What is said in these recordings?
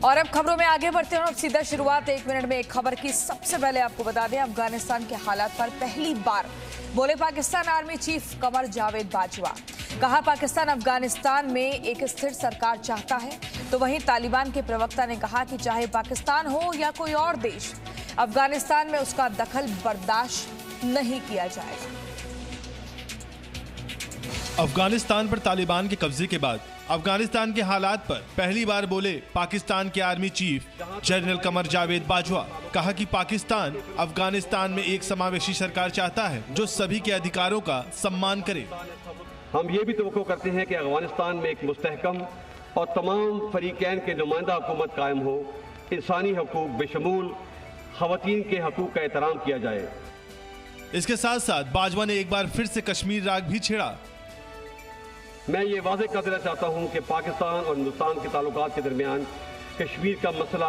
और अब खबरों में आगे बढ़ते हैं। अब सीधा शुरुआत 1 मिनट में एक खबर की। सबसे पहले आपको बता दें, अफगानिस्तान के हालात पर पहली बार बोले पाकिस्तान आर्मी चीफ कमर जावेद बाजवा। कहा, पाकिस्तान अफगानिस्तान में एक स्थिर सरकार चाहता है। तो वहीं तालिबान के प्रवक्ता ने कहा कि चाहे पाकिस्तान हो या कोई और देश, अफगानिस्तान में उसका दखल बर्दाश्त नहीं किया जाएगा। अफगानिस्तान पर तालिबान के कब्जे के बाद अफगानिस्तान के हालात पर पहली बार बोले पाकिस्तान के army chief general Qamar Javed Bajwa. कहा कि पाकिस्तान अफगानिस्तान में एक समावेशी सरकार चाहता है जो सभी के अधिकारों का सम्मान करे। हम ये भी तवक्को करते हैं कि अफगानिस्तान में एक मुस्तहकम और तमाम फरीकैन के नुमाइंदा हुकूमत कायम हो, इंसानी हकूक बेशमूल खवातीन के हकूक का एहतराम किया जाए। इसके साथ साथ बाजवा ने एक बार फिर से कश्मीर राग भी छेड़ा। मैं ये वाज़ेह कर देना चाहता हूँ कि पाकिस्तान और हिंदुस्तान के ताल्लुकात के दरमियान कश्मीर का मसला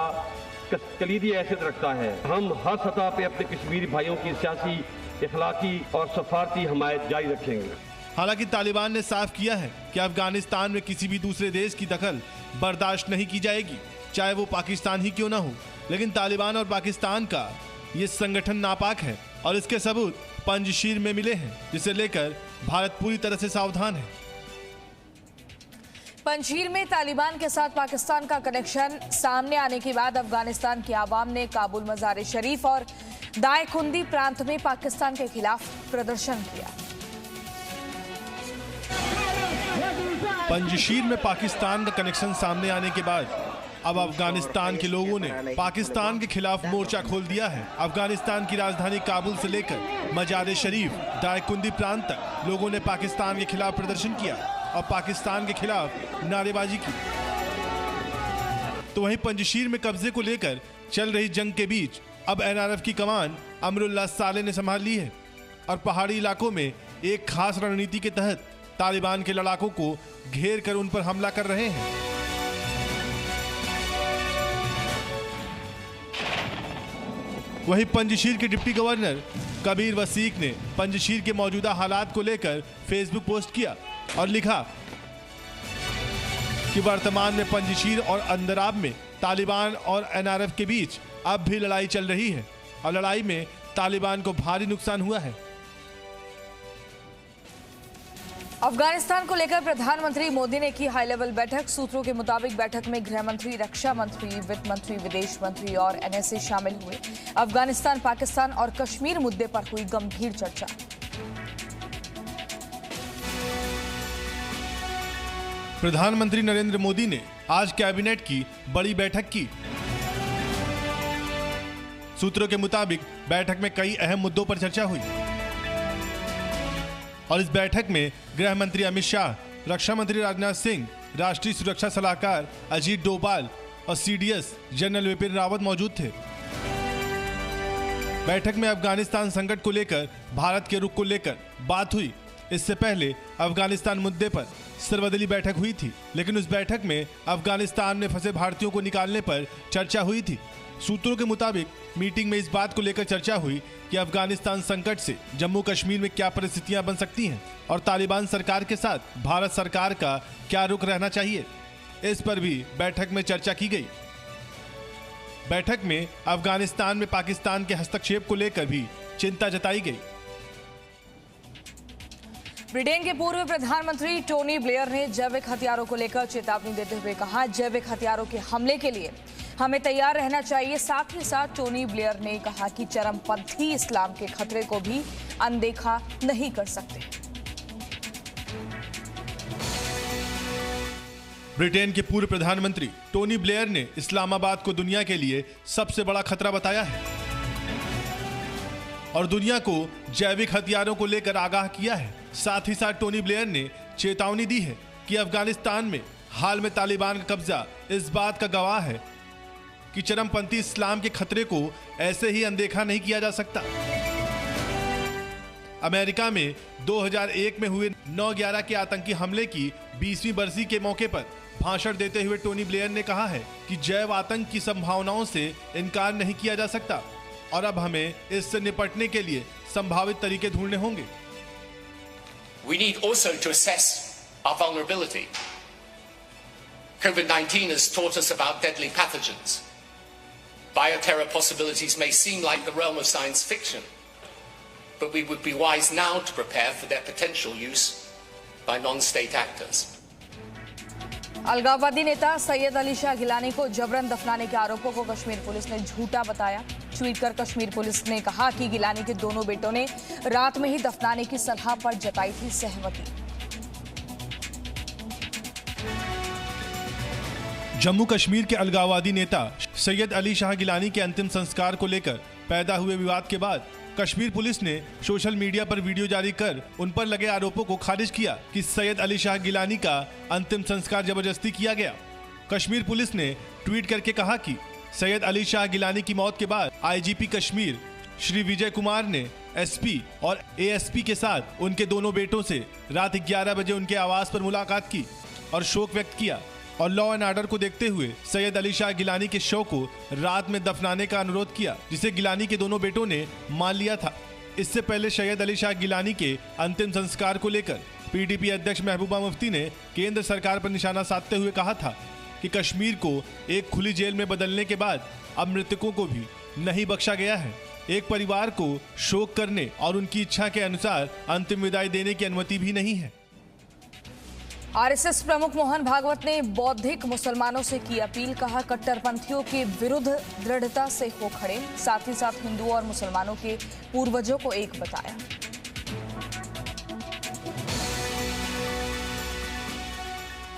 कलीदी हैसियत रखता है। हम हर सतह पे अपने कश्मीरी भाइयों की सियासी, इखलाकी और सफारती हमायत जारी रखेंगे। हालांकि तालिबान ने साफ किया है कि अफगानिस्तान में किसी भी दूसरे देश की दखल बर्दाश्त नहीं की जाएगी, चाहे वो पाकिस्तान ही क्यों ना हो। लेकिन तालिबान और पाकिस्तान का ये संगठन नापाक है और इसके सबूत पंजशीर में मिले हैं, जिसे लेकर भारत पूरी तरह से सावधान है। पंजशीर में तालिबान के साथ पाकिस्तान का कनेक्शन सामने आने के बाद अफगानिस्तान की आवाम ने काबुल, मज़ार शरीफ और दायकुंदी प्रांत में पाकिस्तान के खिलाफ प्रदर्शन किया। पंजशीर में पाकिस्तान का कनेक्शन सामने आने के बाद अब अफगानिस्तान के लोगों ने पाकिस्तान के खिलाफ मोर्चा खोल दिया है। अफगानिस्तान की राजधानी काबुल से लेकर मज़ार शरीफ, दायकुंदी प्रांत तक लोगों ने पाकिस्तान के खिलाफ प्रदर्शन किया और पाकिस्तान के खिलाफ नारेबाजी की। तो वहीं पंजशीर में कब्जे को लेकर चल रही जंग के बीच अब एनआरएफ की कमान अमरुल्लाह साले ने संभाल ली है और पहाड़ी इलाकों में एक खास रणनीति के तहत तालिबान के लड़ाकों को घेर कर उन पर हमला कर रहे हैं। वहीं पंजशीर के डिप्टी गवर्नर कबीर वसीक ने पंजशीर के मौजूदा हालात को लेकर फेसबुक पोस्ट किया और लिखा कि वर्तमान में पंजशीर और अंदराब में तालिबान और एनआरएफ के बीच अब भी लड़ाई चल रही है और लड़ाई में तालिबान को भारी नुकसान हुआ है। अफगानिस्तान को लेकर प्रधानमंत्री मोदी ने की हाई लेवल बैठक। सूत्रों के मुताबिक बैठक में गृह मंत्री, रक्षा मंत्री, वित्त मंत्री, विदेश मंत्री और एनएसए शामिल हुए। अफगानिस्तान, पाकिस्तान और कश्मीर मुद्दे पर हुई गंभीर चर्चा। प्रधानमंत्री नरेंद्र मोदी ने आज कैबिनेट की बड़ी बैठक की। सूत्रों के मुताबिक बैठक में कई अहम मुद्दों पर चर्चा हुई और इस बैठक में गृह मंत्री अमित शाह, रक्षा मंत्री राजनाथ सिंह, राष्ट्रीय सुरक्षा सलाहकार अजीत डोभाल और सीडीएस जनरल विपिन रावत मौजूद थे। बैठक में अफगानिस्तान संकट को लेकर भारत के रुख को लेकर बात हुई। इससे पहले अफगानिस्तान मुद्दे पर सर्वदलीय बैठक हुई थी, लेकिन उस बैठक में अफगानिस्तान में फंसे भारतीयों को निकालने पर चर्चा हुई थी। सूत्रों के मुताबिक मीटिंग में इस बात को लेकर चर्चा हुई कि अफगानिस्तान संकट से जम्मू कश्मीर में क्या परिस्थितियां बन सकती हैं और तालिबान सरकार के साथ भारत सरकार का क्या रुख रहना चाहिए, इस पर भी बैठक में चर्चा की गई। बैठक में अफगानिस्तान में पाकिस्तान के हस्तक्षेप को लेकर भी चिंता जताई गई। ब्रिटेन के पूर्व प्रधानमंत्री टोनी ब्लेयर ने जैविक हथियारों को लेकर चेतावनी देते हुए कहा, जैविक हथियारों के हमले के लिए हमें तैयार रहना चाहिए। साथ ही साथ टोनी ब्लेयर ने कहा कि चरमपंथी इस्लाम के खतरे को भी अनदेखा नहीं कर सकते। ब्रिटेन के पूर्व प्रधानमंत्री टोनी ब्लेयर ने इस्लामाबाद को दुनिया के लिए सबसे बड़ा खतरा बताया है और दुनिया को जैविक हथियारों को लेकर आगाह किया है। साथ ही साथ टोनी ब्लेयर ने चेतावनी दी है कि अफगानिस्तान में हाल में तालिबान का कब्जा इस बात का गवाह है कि चरमपंथी इस्लाम के खतरे को ऐसे ही अनदेखा नहीं किया जा सकता। अमेरिका में 2001 में हुए 9/11 के आतंकी हमले की 20वीं बरसी के मौके पर भाषण देते हुए टोनी ब्लेयर ने कहा है कि जैव आतंक की संभावनाओं से इनकार नहीं किया जा सकता और अब हमें इससे निपटने के लिए संभावित तरीके ढूंढने होंगे। We need also to assess our vulnerability. COVID-19 has taught us about deadly pathogens. Bioterror possibilities may seem like the realm of science fiction, but we would be wise now to prepare for their potential use by non-state actors. अलगाववादी नेता सैयद अली शाह गिलानी को जबरन दफनाने के आरोपों को Kashmir police ने झूठा बताया। ट्वीट कर कश्मीर पुलिस ने कहा कि गिलानी के दोनों बेटों ने रात में ही दफनाने की सलाह पर जताई थी सहमति। जम्मू कश्मीर के अलगाववादी नेता सैयद अली शाह गिलानी के अंतिम संस्कार को लेकर पैदा हुए विवाद के बाद कश्मीर पुलिस ने सोशल मीडिया पर वीडियो जारी कर उन पर लगे आरोपों को खारिज किया कि सैयद अली शाह गिलानी का अंतिम संस्कार जबरदस्ती किया गया। कश्मीर पुलिस ने ट्वीट करके कहा कि सैयद अली शाह गिलानी की मौत के बाद आईजीपी कश्मीर श्री विजय कुमार ने एसपी और एएसपी के साथ उनके दोनों बेटों से रात 11 बजे उनके आवास पर मुलाकात की और शोक व्यक्त किया और लॉ एंड ऑर्डर को देखते हुए सैयद अली शाह गिलानी के शव को रात में दफनाने का अनुरोध किया, जिसे गिलानी के दोनों बेटों ने मान लिया था। इससे पहले सैयद अली शाह गिलानी के अंतिम संस्कार को लेकर पीडीपी अध्यक्ष महबूबा मुफ्ती ने केंद्र सरकार पर निशाना साधते हुए कहा था कि कश्मीर को एक खुली जेल में बदलने के बाद अब मृतकों को भी नहीं बख्शा गया है। एक परिवार को शोक करने और उनकी इच्छा के अनुसार अंतिम विदाई देने की अनुमति भी नहीं है। आरएसएस प्रमुख मोहन भागवत ने बौद्धिक मुसलमानों से की अपील, कहा कट्टरपंथियों के विरुद्ध दृढ़ता से हो खड़े, साथ ही साथ हिंदुओं और मुसलमानों के पूर्वजों को एक बताया।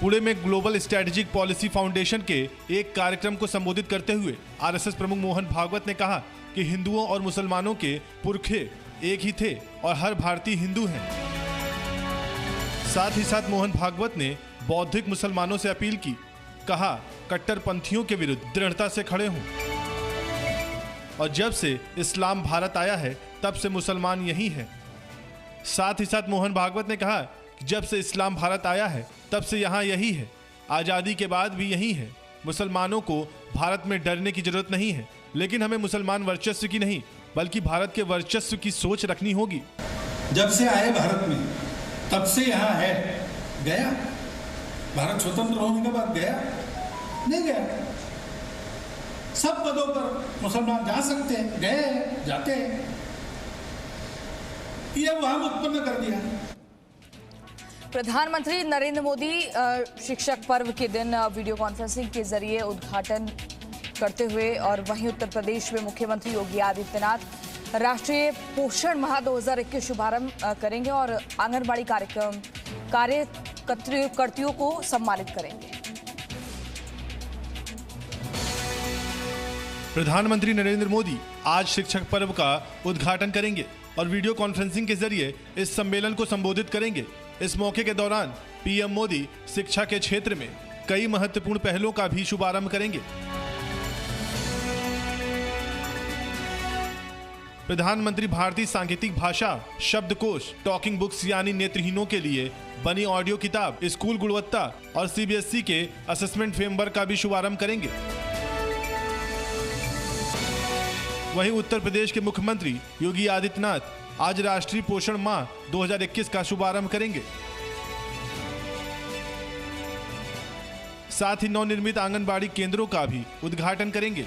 पुणे में ग्लोबल स्ट्रेटेजिक पॉलिसी फाउंडेशन के एक कार्यक्रम को संबोधित करते हुए आरएसएस प्रमुख मोहन भागवत ने कहा कि हिंदुओं और मुसलमानों के पुरखे एक ही थे और हर भारतीय हिंदू हैं। साथ ही साथ मोहन भागवत ने बौद्धिक मुसलमानों से अपील की, कहा कट्टरपंथियों के विरुद्ध दृढ़ता से खड़े हों और जब से इस्लाम भारत आया है तब से मुसलमान यही है। साथ ही साथ मोहन भागवत ने कहा कि जब से इस्लाम भारत आया है तब से यहाँ यही है, आज़ादी के बाद भी यही है। मुसलमानों को भारत में डरने की जरूरत नहीं है, लेकिन हमें मुसलमान वर्चस्व की नहीं बल्कि भारत के वर्चस्व की सोच रखनी होगी। जब से आए भारत में तब से यहाँ है, गया भारत स्वतंत्र होने के बाद गया नहीं गया। सब पदों पर मुसलमान जा सकते हैं, गए जाते हैं, ये वहां उत्पन्न कर दिया। प्रधानमंत्री नरेंद्र मोदी शिक्षक पर्व के दिन वीडियो कॉन्फ्रेंसिंग के जरिए उद्घाटन करते हुए और वहीं उत्तर प्रदेश में मुख्यमंत्री योगी आदित्यनाथ राष्ट्रीय पोषण माह 2021 शुभारंभ करेंगे और आंगनबाड़ी कार्यकर्तियों को सम्मानित करेंगे। प्रधानमंत्री नरेंद्र मोदी आज शिक्षक पर्व का उद्घाटन करेंगे और वीडियो कॉन्फ्रेंसिंग के जरिए इस सम्मेलन को संबोधित करेंगे। इस मौके के दौरान पीएम मोदी शिक्षा के क्षेत्र में कई महत्वपूर्ण पहलों का भी शुभारंभ करेंगे। प्रधानमंत्री भारतीय सांकेतिक भाषा शब्दकोश टॉकिंग बुक्स यानी नेत्रहीनों के लिए बनी ऑडियो किताब, स्कूल गुणवत्ता और सीबीएसई के असेसमेंट फ्रेमवर्क का भी शुभारंभ करेंगे। वहीं उत्तर प्रदेश के मुख्यमंत्री योगी आदित्यनाथ आज राष्ट्रीय पोषण माह 2021 का शुभारंभ करेंगे। साथ ही नवनिर्मित आंगनबाड़ी केंद्रों का भी उद्घाटन करेंगे।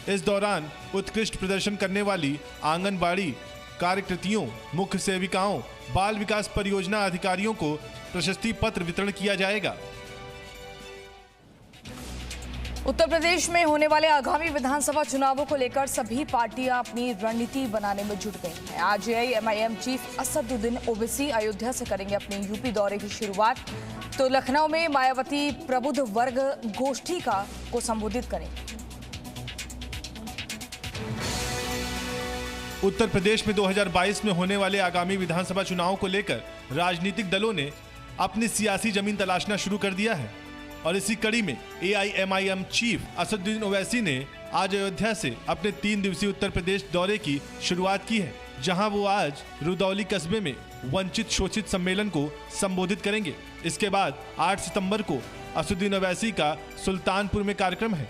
इस दौरान उत्कृष्ट प्रदर्शन करने वाली आंगनबाड़ी कार्यकर्तियों, मुख्य सेविकाओं, बाल विकास परियोजना अधिकारियों को प्रशस्ति पत्र वितरण किया जाएगा। उत्तर प्रदेश में होने वाले आगामी विधानसभा चुनावों को लेकर सभी पार्टियां अपनी रणनीति बनाने में जुट गई हैं। आज एआईएमआईएम चीफ असदुद्दीन ओवैसी अयोध्या से करेंगे अपने यूपी दौरे की शुरुआत, तो लखनऊ में मायावती प्रबुद्ध वर्ग गोष्ठी को संबोधित करेंगे। उत्तर प्रदेश में 2022 में होने वाले आगामी विधानसभा चुनावों को लेकर राजनीतिक दलों ने अपनी सियासी जमीन तलाशना शुरू कर दिया है और इसी कड़ी में एआईएमआईएम चीफ असदुद्दीन ओवैसी ने आज अयोध्या से अपने 3 दिवसीय उत्तर प्रदेश दौरे की शुरुआत की है, जहां वो आज रुदौली कस्बे में वंचित शोषित सम्मेलन को संबोधित करेंगे। इसके बाद 8 सितंबर को असदुद्दीन ओवैसी का सुल्तानपुर में कार्यक्रम है।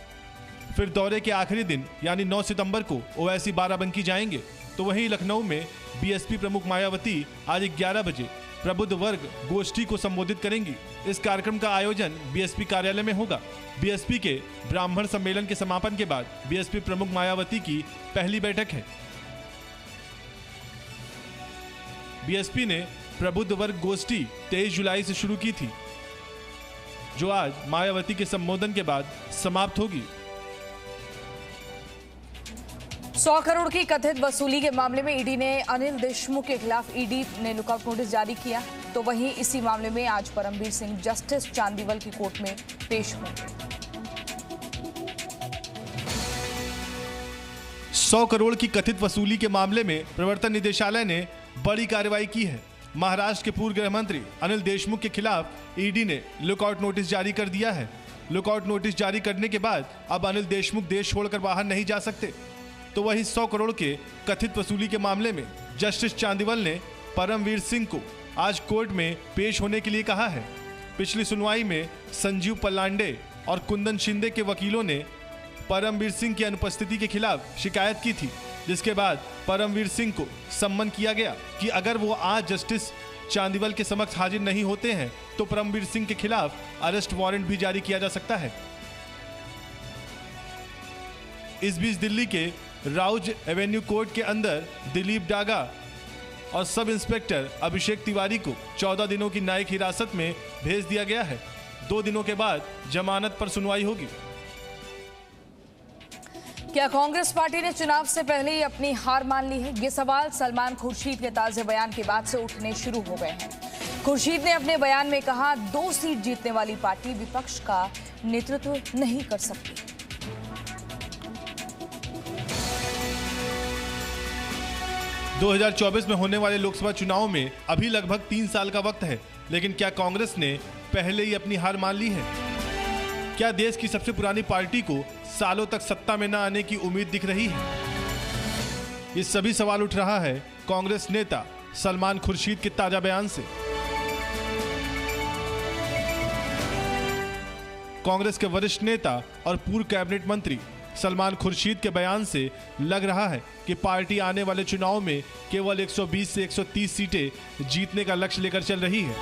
फिर दौरे के आखिरी दिन यानी 9 सितंबर को ओवैसी बाराबंकी जाएंगे। तो वहीं लखनऊ में बीएसपी प्रमुख मायावती आज 11 बजे प्रबुद्ध वर्ग गोष्ठी को संबोधित करेंगी। इस कार्यक्रम का आयोजन बीएसपी कार्यालय में होगा। बीएसपी के ब्राह्मण सम्मेलन के समापन के बाद बीएसपी प्रमुख मायावती की पहली बैठक है। बीएसपी ने प्रबुद्ध वर्ग गोष्ठी 23 जुलाई से शुरू की थी, जो आज मायावती के संबोधन के बाद समाप्त होगी। 100 करोड़ की कथित वसूली के मामले में ईडी ने अनिल देशमुख के खिलाफ ईडी ने लुकआउट नोटिस जारी किया। तो वहीं इसी मामले में आज परमवीर सिंह जस्टिस चांदीवल की कोर्ट में पेश होंगे। 100 करोड़ की कथित वसूली के मामले में प्रवर्तन निदेशालय ने बड़ी कार्रवाई की है। महाराष्ट्र के पूर्व गृह मंत्री अनिल देशमुख के खिलाफ ईडी ने लुकआउट नोटिस जारी कर दिया है। लुकआउट नोटिस जारी करने के बाद अब अनिल देशमुख देश छोड़कर बाहर नहीं जा सकते। तो वही 100 करोड़ के कथित वसूली के मामले में जस्टिस चांदीवल ने परमवीर सिंह को आज कोर्ट में पेश होने के लिए कहा है। पिछली सुनवाई में संजीव पल्लांडे और कुंदन शिंदे के वकीलों ने परमवीर सिंह की अनुपस्थिति के खिलाफ शिकायत की थी, जिसके बाद परमवीर सिंह को सम्मन किया गया कि अगर वो आज जस्टिस चांदीवल के समक्ष हाजिर नहीं होते हैं तो परमवीर सिंह के खिलाफ अरेस्ट वारंट भी जारी किया जा सकता है। इस बीच दिल्ली के राउज एवेन्यू कोर्ट के अंदर दिलीप डागा और सब इंस्पेक्टर अभिषेक तिवारी को 14 दिनों की न्यायिक हिरासत में भेज दिया गया है। 2 दिनों के बाद जमानत पर सुनवाई होगी। क्या कांग्रेस पार्टी ने चुनाव से पहले ही अपनी हार मान ली है? ये सवाल सलमान खुर्शीद के ताजे बयान के बाद से उठने शुरू हो गए हैं। खुर्शीद ने अपने बयान में कहा, 2 सीट जीतने वाली पार्टी विपक्ष का नेतृत्व नहीं कर सकती। 2024 में होने वाले लोकसभा चुनाव में अभी लगभग 3 साल का वक्त है, लेकिन क्या कांग्रेस ने पहले ही अपनी हार मान ली है? क्या देश की सबसे पुरानी पार्टी को सालों तक सत्ता में न आने की उम्मीद दिख रही है? ये सभी सवाल उठ रहा है कांग्रेस नेता सलमान खुर्शीद के ताजा बयान से। कांग्रेस के वरिष्ठ नेता और पूर्व कैबिनेट मंत्री सलमान खुर्शीद के बयान से लग रहा है कि पार्टी आने वाले चुनाव में केवल 120 से 130 सीटें जीतने का लक्ष्य लेकर चल रही है।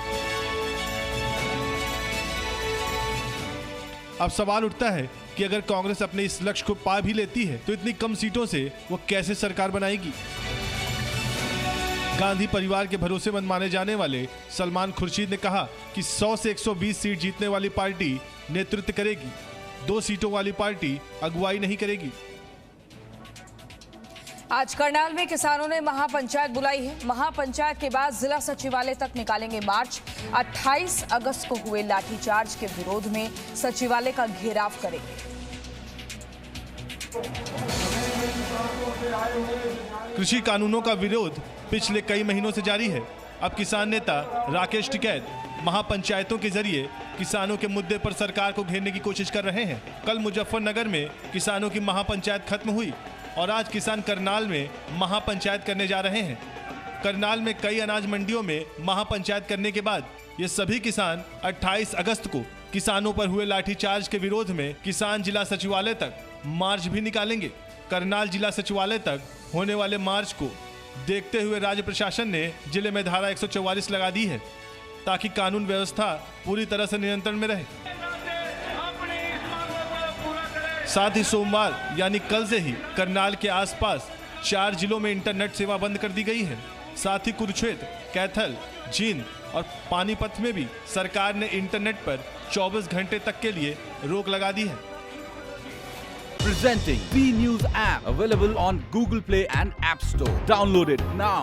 अब सवाल उठता है कि अगर कांग्रेस अपने इस लक्ष्य को पा भी लेती है तो इतनी कम सीटों से वो कैसे सरकार बनाएगी? गांधी परिवार के भरोसेमंद माने जाने वाले सलमान खुर्शीद ने कहा कि 100 से 120 सीट जीतने वाली पार्टी नेतृत्व करेगी, 2 सीटों वाली पार्टी अगुवाई नहीं करेगी। आज करनाल में किसानों ने महापंचायत बुलाई है। महापंचायत के बाद जिला सचिवालय तक निकालेंगे मार्च। 28 अगस्त को हुए लाठीचार्ज के विरोध में सचिवालय का घेराव करेंगे। कृषि कानूनों का विरोध पिछले कई महीनों से जारी है। अब किसान नेता राकेश टिकैत महापंचायतों के जरिए किसानों के मुद्दे पर सरकार को घेरने की कोशिश कर रहे हैं। कल मुजफ्फरनगर में किसानों की महापंचायत खत्म हुई और आज किसान करनाल में महापंचायत करने जा रहे हैं। करनाल में कई अनाज मंडियों में महापंचायत करने के बाद ये सभी किसान 28 अगस्त को किसानों पर हुए लाठीचार्ज के विरोध में किसान जिला सचिवालय तक मार्च भी निकालेंगे। करनाल जिला सचिवालय तक होने वाले मार्च को देखते हुए राज्य प्रशासन ने जिले में धारा 144 लगा दी है ताकि कानून व्यवस्था पूरी तरह से नियंत्रण में रहे। साथ ही सोमवार यानी कल से ही करनाल के आसपास 4 जिलों में इंटरनेट सेवा बंद कर दी गई है। साथ ही कुरुक्षेत्र, कैथल, जींद और पानीपत में भी सरकार ने इंटरनेट पर 24 घंटे तक के लिए रोक लगा दी है। Presenting B News app available on Google Play and App Store. Download it now.